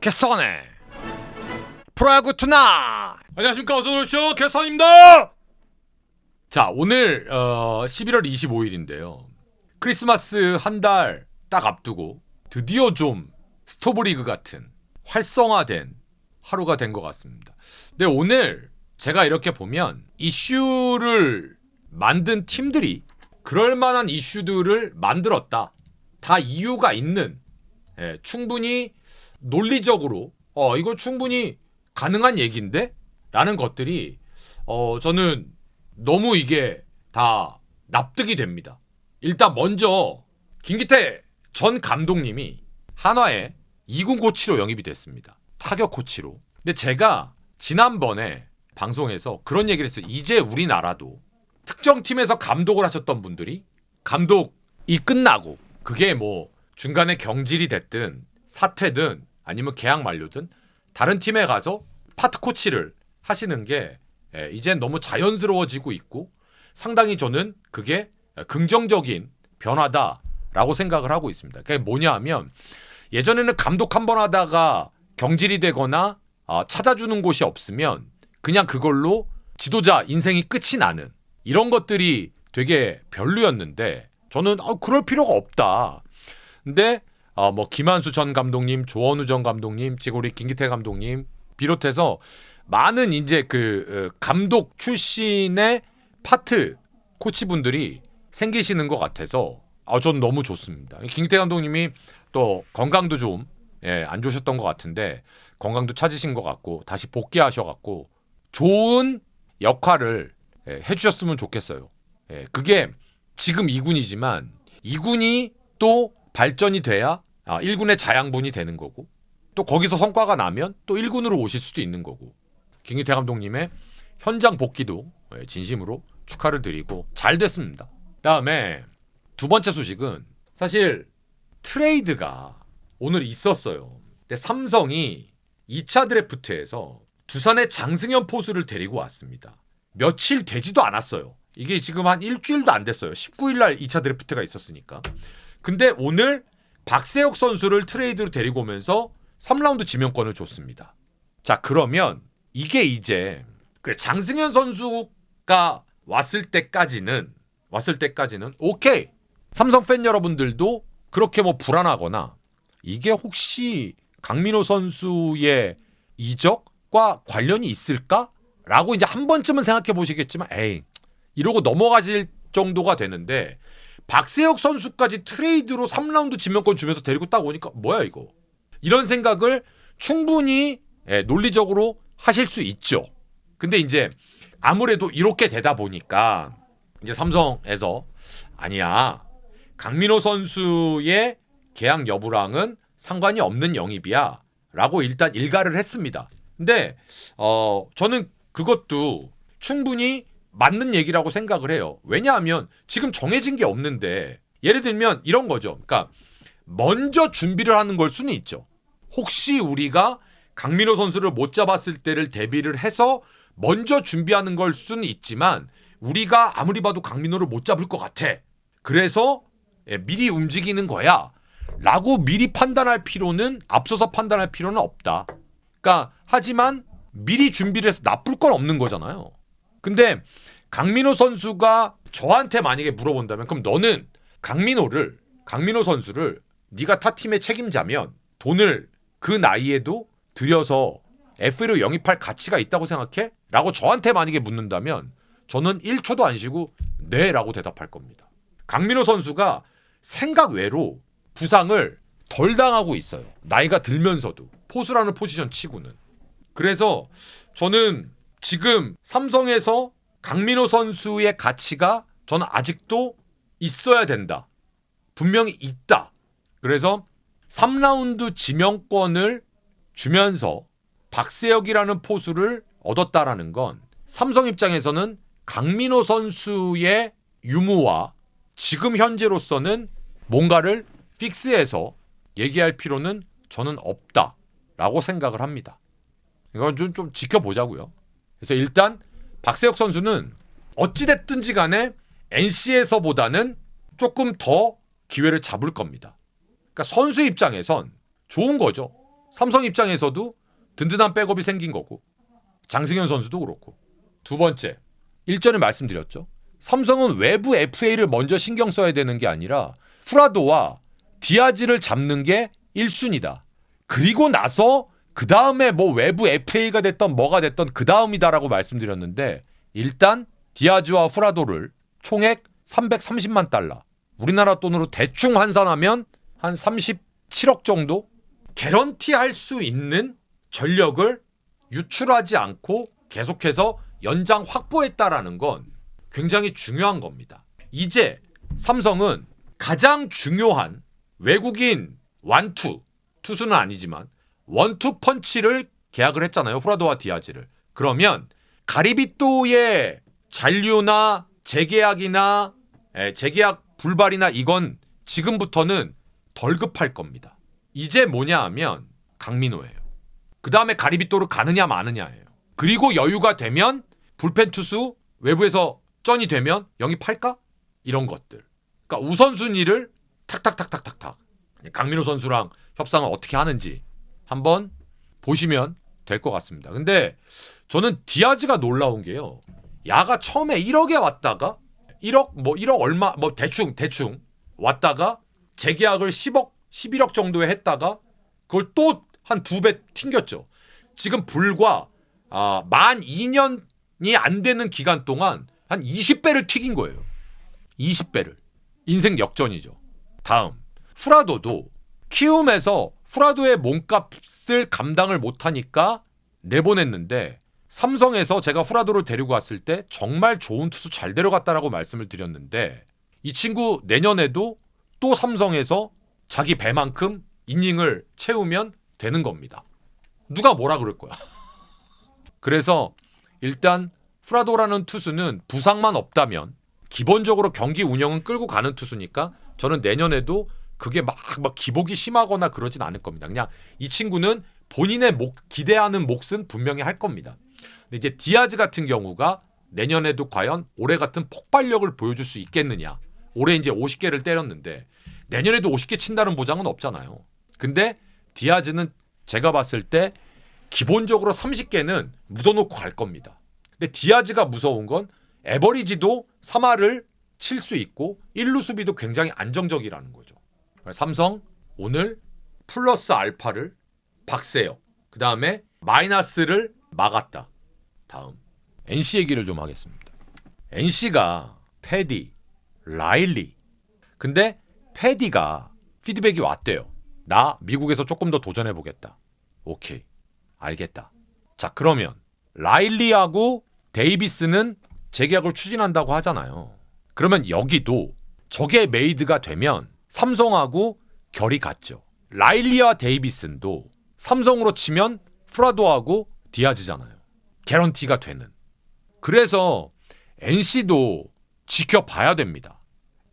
개선해 프로야구 투나. 안녕하십니까, 어서오십시오. 개선입니다. 자, 오늘 11월 25일인데요 크리스마스 한 달 딱 앞두고 드디어 좀 스토브리그 같은 활성화된 하루가 된 것 같습니다. 근데 오늘 제가 이렇게 보면 이슈를 만든 팀들이 그럴 만한 이슈들을 만들었다, 다 이유가 있는, 충분히 논리적으로 이거 충분히 가능한 얘기인데? 라는 것들이 저는 너무 이게 다 납득이 됩니다. 일단 먼저 김기태 전 감독님이 한화에 2군 코치로 영입이 됐습니다. 타격 코치로. 근데 제가 지난번에 방송에서 그런 얘기를 했어요. 이제 우리나라도 특정 팀에서 감독을 하셨던 분들이 감독이 끝나고 그게 뭐 중간에 경질이 됐든 사퇴든 아니면 계약 만료든 다른 팀에 가서 파트 코치를 하시는 게 이젠 너무 자연스러워지고 있고 상당히 저는 그게 긍정적인 변화다라고 생각을 하고 있습니다. 그게 뭐냐 하면 예전에는 감독 한 번 하다가 경질이 되거나 찾아주는 곳이 없으면 그냥 그걸로 지도자 인생이 끝이 나는 이런 것들이 되게 별로였는데 저는 그럴 필요가 없다. 근데 뭐 김한수 전 감독님, 조원우 전 감독님, 지금 우리 김기태 감독님 비롯해서 많은 이제 그 감독 출신의 파트 코치분들이 생기시는 것 같아서 전 너무 좋습니다. 김기태 감독님이 또 건강도 좀 안 좋으셨던 것 같은데 건강도 찾으신 것 같고 다시 복귀하셔갖고 좋은 역할을 해주셨으면 좋겠어요. 그게 지금 2군이지만 2군이 또 발전이 돼야 1군의 자양분이 되는 거고 또 거기서 성과가 나면 또 1군으로 오실 수도 있는 거고 김기태 감독님의 현장 복귀도 진심으로 축하를 드리고 잘 됐습니다. 다음에 두 번째 소식은 사실 트레이드가 오늘 있었어요. 근데 삼성이 2차 드래프트에서 두산의 장승현 포수를 데리고 왔습니다. 며칠 되지도 않았어요. 이게 지금 한 일주일도 안 됐어요. 19일 날 2차 드래프트가 있었으니까. 근데 오늘 박세혁 선수를 트레이드로 데리고 오면서 3라운드 지명권을 줬습니다. 자, 그러면 이게 이제 장승현 선수가 왔을 때까지는 오케이. 삼성 팬 여러분들도 그렇게 뭐 불안하거나 이게 혹시 강민호 선수의 이적과 관련이 있을까라고 이제 한 번쯤은 생각해 보시겠지만 이러고 넘어가실 정도가 되는데 박세혁 선수까지 트레이드로 3라운드 지명권 주면서 데리고 딱 오니까 뭐야 이거. 이런 생각을 충분히 논리적으로 하실 수 있죠. 근데 이제 아무래도 이렇게 되다 보니까 이제 삼성에서 아니야. 강민호 선수의 계약 여부랑은 상관이 없는 영입이야. 라고 일단 일가를 했습니다. 근데 저는 그것도 충분히 맞는 얘기라고 생각을 해요. 왜냐하면 지금 정해진 게 없는데 예를 들면 이런 거죠. 그러니까 먼저 준비를 하는 걸 수는 있죠. 혹시 우리가 강민호 선수를 못 잡았을 때를 대비를 해서 먼저 준비하는 걸 수는 있지만 우리가 아무리 봐도 강민호를 못 잡을 것 같아. 그래서 미리 움직이는 거야. 라고 미리 판단할 필요는 앞서서 판단할 필요는 없다. 그러니까 하지만 미리 준비를 해서 나쁠 건 없는 거잖아요. 근데 강민호 선수가 저한테 만약에 물어본다면 그럼 너는 강민호 선수를 네가 타 팀의 책임자면 돈을 그 나이에도 들여서 FA로 영입할 가치가 있다고 생각해? 라고 저한테 만약에 묻는다면 저는 1초도 안 쉬고 네 라고 대답할 겁니다. 강민호 선수가 생각 외로 부상을 덜 당하고 있어요. 나이가 들면서도 포수라는 포지션 치고는. 그래서 저는 지금 삼성에서 강민호 선수의 가치가 저는 아직도 있어야 된다. 분명히 있다. 그래서 3라운드 지명권을 주면서 박세혁이라는 포수를 얻었다라는 건 삼성 입장에서는 강민호 선수의 유무와 지금 현재로서는 뭔가를 픽스해서 얘기할 필요는 저는 없다라고 생각을 합니다. 이건 좀 지켜보자고요. 그래서 일단 박세혁 선수는 어찌됐든지 간에 NC에서보다는 조금 더 기회를 잡을 겁니다. 그러니까 선수 입장에선 좋은 거죠. 삼성 입장에서도 든든한 백업이 생긴 거고 장승현 선수도 그렇고. 두 번째, 일전에 말씀드렸죠. 삼성은 외부 FA를 먼저 신경 써야 되는 게 아니라 프라도와 디아즈를 잡는 게 1순위다. 그리고 나서 그 다음에 뭐 외부 FA가 됐던 뭐가 됐던 그 다음이다라고 말씀드렸는데 일단 디아즈와 프라도를 총액 330만 달러 우리나라 돈으로 대충 환산하면 한 37억 정도 개런티할 수 있는 전력을 유출하지 않고 계속해서 연장 확보했다라는 건 굉장히 중요한 겁니다. 이제 삼성은 가장 중요한 외국인 원투, 투수는 아니지만 원투 펀치를 계약을 했잖아요. 후라도와 디아즈를. 그러면 가리비토의 잔류나 재계약이나 재계약 불발이나 이건 지금부터는 덜 급할 겁니다. 이제 뭐냐 하면 강민호예요. 그 다음에 가리비토를 가느냐 마느냐예요. 그리고 여유가 되면 불펜 투수 외부에서 쩐이 되면 영입할까? 이런 것들. 그러니까 우선순위를 탁탁탁탁탁탁 강민호 선수랑 협상을 어떻게 하는지 한번 보시면 될 것 같습니다. 근데 저는 디아즈가 놀라운 게요. 야가 처음에 1억에 왔다가 1억 얼마 대충 왔다가 재계약을 10억 11억 정도에 했다가 그걸 또 한 2배 튕겼죠. 지금 불과 만 2년이 안 되는 기간 동안 한 20배를 튀긴 거예요. 20배를. 인생 역전이죠. 다음 후라도도 키움에서 후라도의 몸값을 감당을 못하니까 내보냈는데 삼성에서 제가 후라도를 데리고 왔을 때 정말 좋은 투수 잘 데려갔다라고 말씀을 드렸는데 이 친구 내년에도 또 삼성에서 자기 배만큼 이닝을 채우면 되는 겁니다. 누가 뭐라 그럴 거야. 그래서 일단 후라도라는 투수는 부상만 없다면 기본적으로 경기 운영은 끌고 가는 투수니까 저는 내년에도 그게 막 기복이 심하거나 그러진 않을 겁니다. 그냥 이 친구는 본인의 기대하는 몫은 분명히 할 겁니다. 근데 이제 디아즈 같은 경우가 내년에도 과연 올해 같은 폭발력을 보여줄 수 있겠느냐. 올해 이제 50개를 때렸는데 내년에도 50개 친다는 보장은 없잖아요. 근데 디아즈는 제가 봤을 때 기본적으로 30개는 묻어놓고 갈 겁니다. 근데 디아즈가 무서운 건 에버리지도 3할을 칠 수 있고 1루 수비도 굉장히 안정적이라는 거죠. 삼성 오늘 플러스 알파를 박세혁, 그 다음에 마이너스를 막았다. 다음 NC 얘기를 좀 하겠습니다. NC가 패디, 라일리. 근데 패디가 피드백이 왔대요. 나 미국에서 조금 더 도전해보겠다. 오케이. 알겠다. 자, 그러면 라일리하고 데이비스는 재계약을 추진한다고 하잖아요. 그러면 여기도 저게 메이드가 되면 삼성하고 결이 같죠. 라일리와 데이비슨도 삼성으로 치면 프라도하고 디아즈잖아요. 개런티가 되는. 그래서 NC도 지켜봐야 됩니다.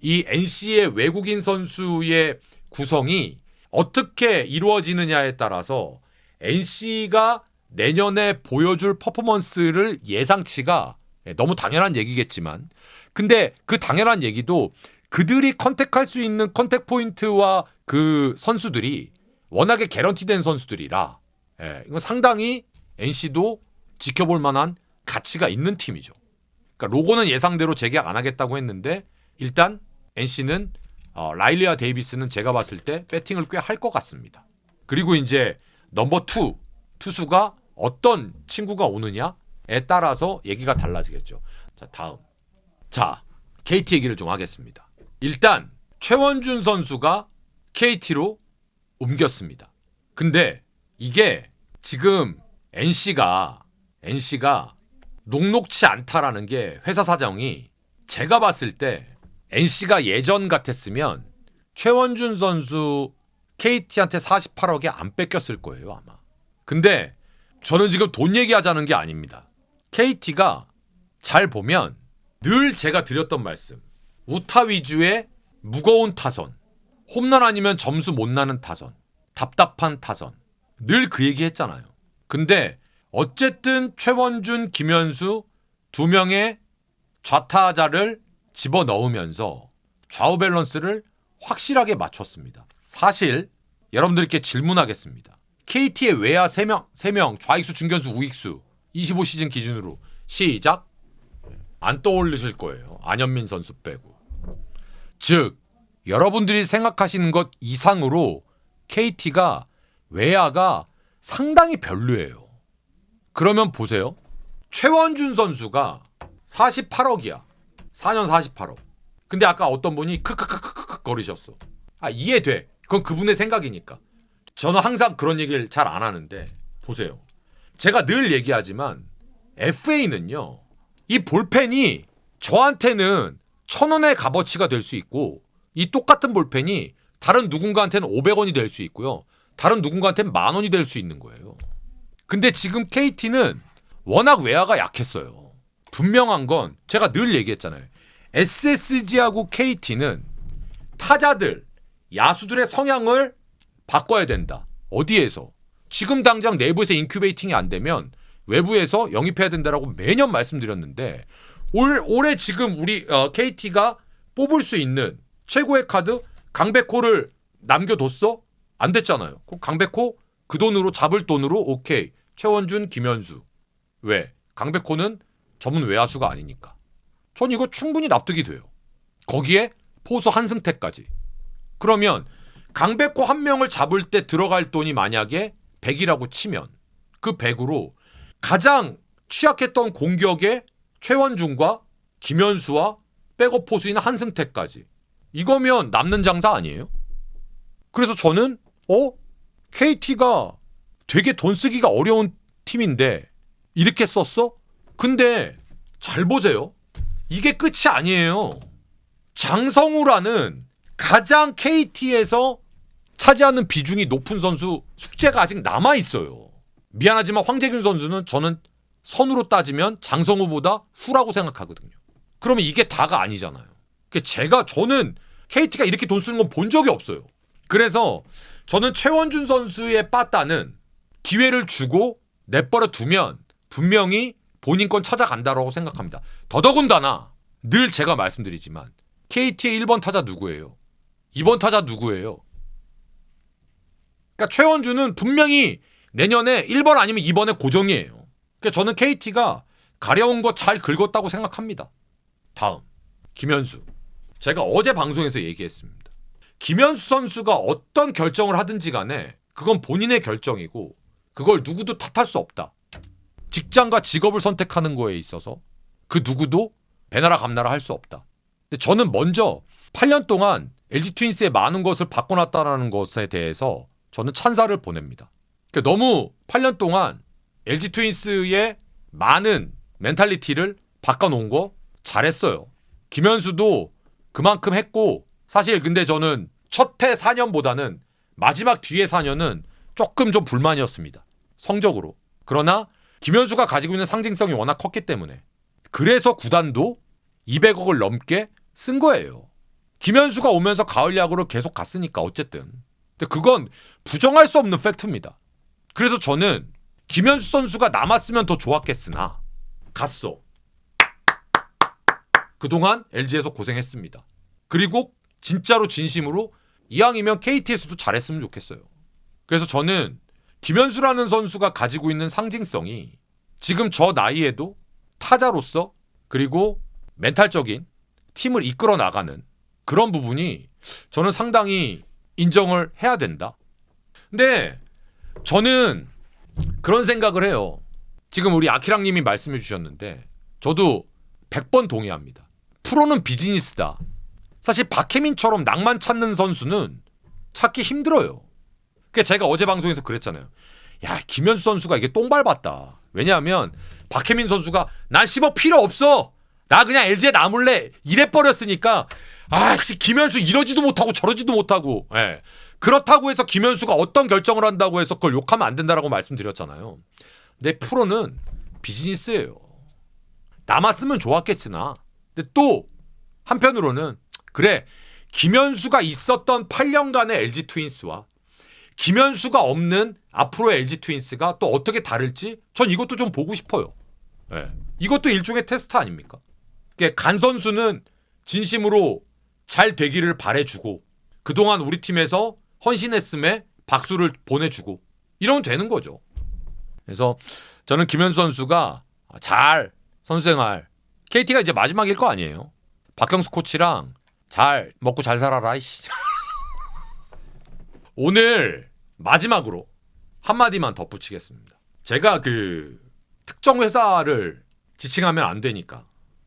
이 NC의 외국인 선수의 구성이 어떻게 이루어지느냐에 따라서 NC가 내년에 보여줄 퍼포먼스를 예상치가 너무 당연한 얘기겠지만 근데 그 당연한 얘기도 그들이 컨택할 수 있는 컨택 포인트와 그 선수들이 워낙에 개런티된 선수들이라 이건 상당히 NC도 지켜볼 만한 가치가 있는 팀이죠. 그러니까 로고는 예상대로 재계약 안 하겠다고 했는데 일단 NC는 라일리와 데이비스는 제가 봤을 때 배팅을 꽤 할 것 같습니다. 그리고 이제 넘버 2 투수가 어떤 친구가 오느냐에 따라서 얘기가 달라지겠죠. 자, 다음. 자, KT 얘기를 좀 하겠습니다. 일단 최원준 선수가 KT로 옮겼습니다. 근데 이게 지금 NC가 녹록치 않다라는 게 회사 사정이 제가 봤을 때 NC가 예전 같았으면 최원준 선수 KT한테 48억에 안 뺏겼을 거예요, 아마. 근데 저는 지금 돈 얘기하자는 게 아닙니다. KT가 잘 보면 늘 제가 드렸던 말씀. 우타 위주의 무거운 타선, 홈런 아니면 점수 못 나는 타선, 답답한 타선. 늘 그 얘기 했잖아요. 근데 어쨌든 최원준, 김현수 두 명의 좌타자를 집어넣으면서 좌우 밸런스를 확실하게 맞췄습니다. 사실 여러분들께 질문하겠습니다. KT의 외야 3명 좌익수, 중견수, 우익수 25시즌 기준으로 시작. 안 떠올리실 거예요. 안현민 선수 빼고. 즉 여러분들이 생각하시는 것 이상으로 KT가 외야가 상당히 별로예요. 그러면 보세요. 최원준 선수가 48억이야. 4년 48억. 근데 아까 어떤 분이 크크크크크 거리셨어. 아, 이해돼. 그건 그분의 생각이니까. 저는 항상 그런 얘기를 잘 안 하는데 보세요. 제가 늘 얘기하지만 FA는요. 이 볼펜이 저한테는 1,000원의 값어치가 될 수 있고 이 똑같은 볼펜이 다른 누군가한테는 500원이 될 수 있고요. 다른 누군가한테는 10,000원이 될 수 있는 거예요. 근데 지금 KT는 워낙 외야가 약했어요. 분명한 건 제가 늘 얘기했잖아요. SSG하고 KT는 타자들, 야수들의 성향을 바꿔야 된다. 어디에서? 지금 당장 내부에서 인큐베이팅이 안 되면 외부에서 영입해야 된다라고 매년 말씀드렸는데 올해 지금 우리 KT가 뽑을 수 있는 최고의 카드 강백호를 남겨뒀어? 안 됐잖아요. 강백호 그 돈으로 잡을 돈으로 오케이. 최원준, 김현수. 왜? 강백호는 전문 외야수가 아니니까. 전 이거 충분히 납득이 돼요. 거기에 포수 한승태까지. 그러면 강백호 한 명을 잡을 때 들어갈 돈이 만약에 100이라고 치면 그 100으로 가장 취약했던 공격에 최원준과 김현수와 백업 포수인 한승태까지. 이거면 남는 장사 아니에요? 그래서 저는 KT가 되게 돈 쓰기가 어려운 팀인데 이렇게 썼어? 근데 잘 보세요. 이게 끝이 아니에요. 장성우라는 가장 KT에서 차지하는 비중이 높은 선수 숙제가 아직 남아있어요. 미안하지만 황재균 선수는 저는 선으로 따지면 장성우보다 후라고 생각하거든요. 그러면 이게 다가 아니잖아요. 저는 KT가 이렇게 돈 쓰는 건 본 적이 없어요. 그래서 저는 최원준 선수의 빠따는 기회를 주고 내버려 두면 분명히 본인 건 찾아간다라고 생각합니다. 더더군다나 늘 제가 말씀드리지만 KT의 1번 타자 누구예요? 2번 타자 누구예요? 그러니까 최원준은 분명히 내년에 1번 아니면 2번에 고정이에요. 그러니까 저는 KT가 가려운 거 잘 긁었다고 생각합니다. 다음 김현수. 제가 어제 방송에서 얘기했습니다. 김현수 선수가 어떤 결정을 하든지 간에 그건 본인의 결정이고 그걸 누구도 탓할 수 없다. 직장과 직업을 선택하는 거에 있어서 그 누구도 배나라 감나라 할 수 없다. 근데 저는 먼저 8년 동안 LG 트윈스의 많은 것을 바꿔놨다는 것에 대해서 저는 찬사를 보냅니다. 그러니까 너무 8년 동안 LG 트윈스의 많은 멘탈리티를 바꿔놓은 거 잘했어요. 김현수도 그만큼 했고 사실 근데 저는 첫 해 4년보다는 마지막 뒤에 4년은 조금 좀 불만이었습니다. 성적으로. 그러나 김현수가 가지고 있는 상징성이 워낙 컸기 때문에 그래서 구단도 200억을 넘게 쓴 거예요. 김현수가 오면서 가을 야구로 계속 갔으니까 어쨌든. 근데 그건 부정할 수 없는 팩트입니다. 그래서 저는 김현수 선수가 남았으면 더 좋았겠으나 갔어. 그동안 LG에서 고생했습니다. 그리고 진짜로 진심으로 이왕이면 KT에서도 잘했으면 좋겠어요. 그래서 저는 김현수라는 선수가 가지고 있는 상징성이 지금 저 나이에도 타자로서 그리고 멘탈적인 팀을 이끌어 나가는 그런 부분이 저는 상당히 인정을 해야 된다. 근데 저는 그런 생각을 해요. 지금 우리 아키랑님이 말씀해 주셨는데 저도 100번 동의합니다. 프로는 비즈니스다. 사실 박혜민처럼 낭만 찾는 선수는 찾기 힘들어요. 그러니까 제가 어제 방송에서 그랬잖아요. 야, 김현수 선수가 이게 똥 밟았다. 왜냐하면 박혜민 선수가 난 10억 필요 없어. 나 그냥 LG에 남을래. 이래버렸으니까 아씨 김현수 이러지도 못하고 저러지도 못하고. 예. 그렇다고 해서 김현수가 어떤 결정을 한다고 해서 그걸 욕하면 안 된다라고 말씀드렸잖아요. 근데 프로는 비즈니스예요. 남았으면 좋았겠으나 근데 또 한편으로는 그래 김현수가 있었던 8년간의 LG 트윈스와 김현수가 없는 앞으로의 LG 트윈스가 또 어떻게 다를지 전 이것도 좀 보고 싶어요. 네. 이것도 일종의 테스트 아닙니까? 간 선수는 진심으로 잘 되기를 바래주고 그동안 우리 팀에서 헌신했음에 박수를 보내주고 이러면 되는 거죠. 그래서 저는 김현수 선수가 잘 선수생활, KT가 이제 마지막일 거 아니에요. 박경수 코치랑 잘 먹고 잘 살아라. 이씨. 오늘 마지막으로 한마디만 덧붙이겠습니다. 제가 그 특정 회사를 지칭하면 안 되니까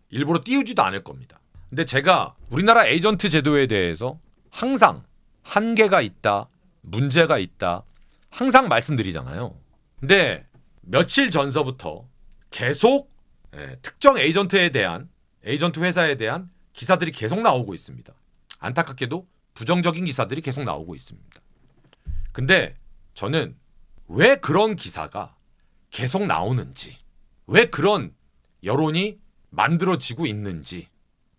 일부러 띄우지도 않을 겁니다. 근데 제가 우리나라 에이전트 제도에 대해서 항상 한계가 있다, 문제가 있다 항상 말씀드리잖아요. 근데 며칠 전서부터 계속 특정 에이전트에 대한, 에이전트 회사에 대한 기사들이 계속 나오고 있습니다. 안타깝게도 부정적인 기사들이 계속 나오고 있습니다. 근데 저는 왜 그런 기사가 계속 나오는지, 왜 그런 여론이 만들어지고 있는지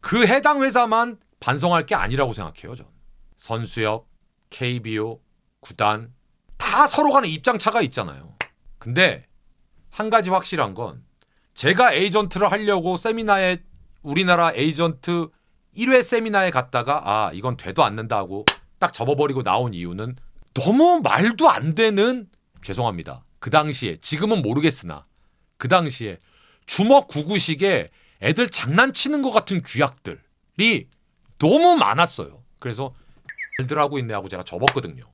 그 해당 회사만 반성할 게 아니라고 생각해요. 저는 선수협, KBO, 구단 다 서로 간에 입장차가 있잖아요. 근데 한 가지 확실한 건 제가 에이전트를 하려고 세미나에, 우리나라 에이전트 1회 세미나에 갔다가 이건 되도 않는다 하고 딱 접어버리고 나온 이유는 너무 말도 안 되는, 죄송합니다, 그 당시에, 지금은 모르겠으나 그 당시에 주먹 구구식에 애들 장난치는 것 같은 규약들이 너무 많았어요. 그래서 애들 하고 있네 하고 제가 접었거든요.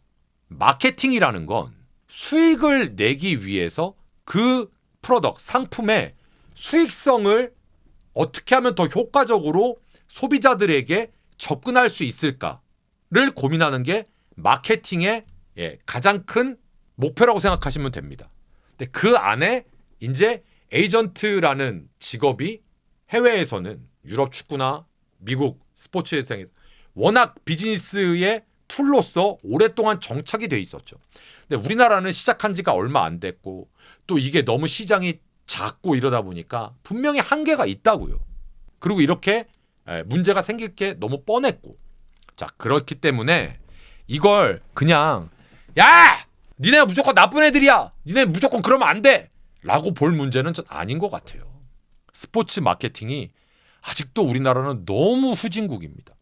마케팅이라는 건 수익을 내기 위해서 그 프로덕트, 상품의 수익성을 어떻게 하면 더 효과적으로 소비자들에게 접근할 수 있을까를 고민하는 게 마케팅의 가장 큰 목표라고 생각하시면 됩니다. 근데 그 안에 이제 에이전트라는 직업이 해외에서는 유럽 축구나 미국 스포츠 세상에서 워낙 비즈니스의 툴로서 오랫동안 정착이 돼 있었죠. 근데 우리나라는 시작한 지가 얼마 안 됐고 또 이게 너무 시장이 작고 이러다 보니까 분명히 한계가 있다고요. 그리고 이렇게 문제가 생길 게 너무 뻔했고, 자, 그렇기 때문에 이걸 그냥 야! 니네 무조건 나쁜 애들이야! 니네 무조건 그러면 안 돼! 라고 볼 문제는 전 아닌 것 같아요. 스포츠 마케팅이 아직도 우리나라는 너무 후진국입니다.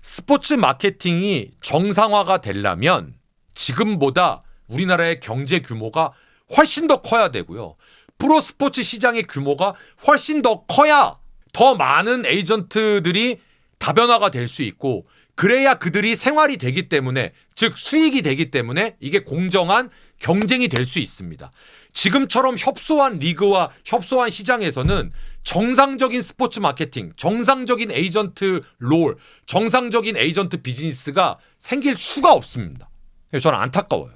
스포츠 마케팅이 정상화가 되려면 지금보다 우리나라의 경제 규모가 훨씬 더 커야 되고요. 프로스포츠 시장의 규모가 훨씬 더 커야 더 많은 에이전트들이 다변화가 될 수 있고, 그래야 그들이 생활이 되기 때문에, 즉 수익이 되기 때문에 이게 공정한 경쟁이 될 수 있습니다. 지금처럼 협소한 리그와 협소한 시장에서는 정상적인 스포츠 마케팅, 정상적인 에이전트 롤, 정상적인 에이전트 비즈니스가 생길 수가 없습니다. 그래서 저는 안타까워요.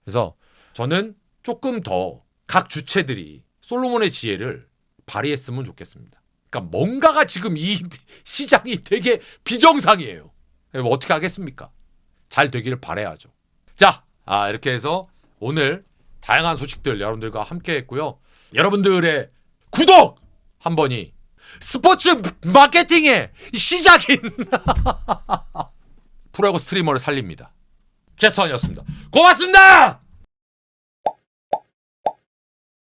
그래서 저는 조금 더 각 주체들이 솔로몬의 지혜를 발휘했으면 좋겠습니다. 그러니까 뭔가가 지금 이 시장이 되게 비정상이에요. 뭐 어떻게 하겠습니까? 잘 되기를 바라야죠. 자, 이렇게 해서 오늘 다양한 소식들 여러분들과 함께 했고요. 여러분들의 구독 한 번이 스포츠 마케팅의 시작인 프로야구 스트리머를 살립니다. 캐스터원이었습니다. 고맙습니다.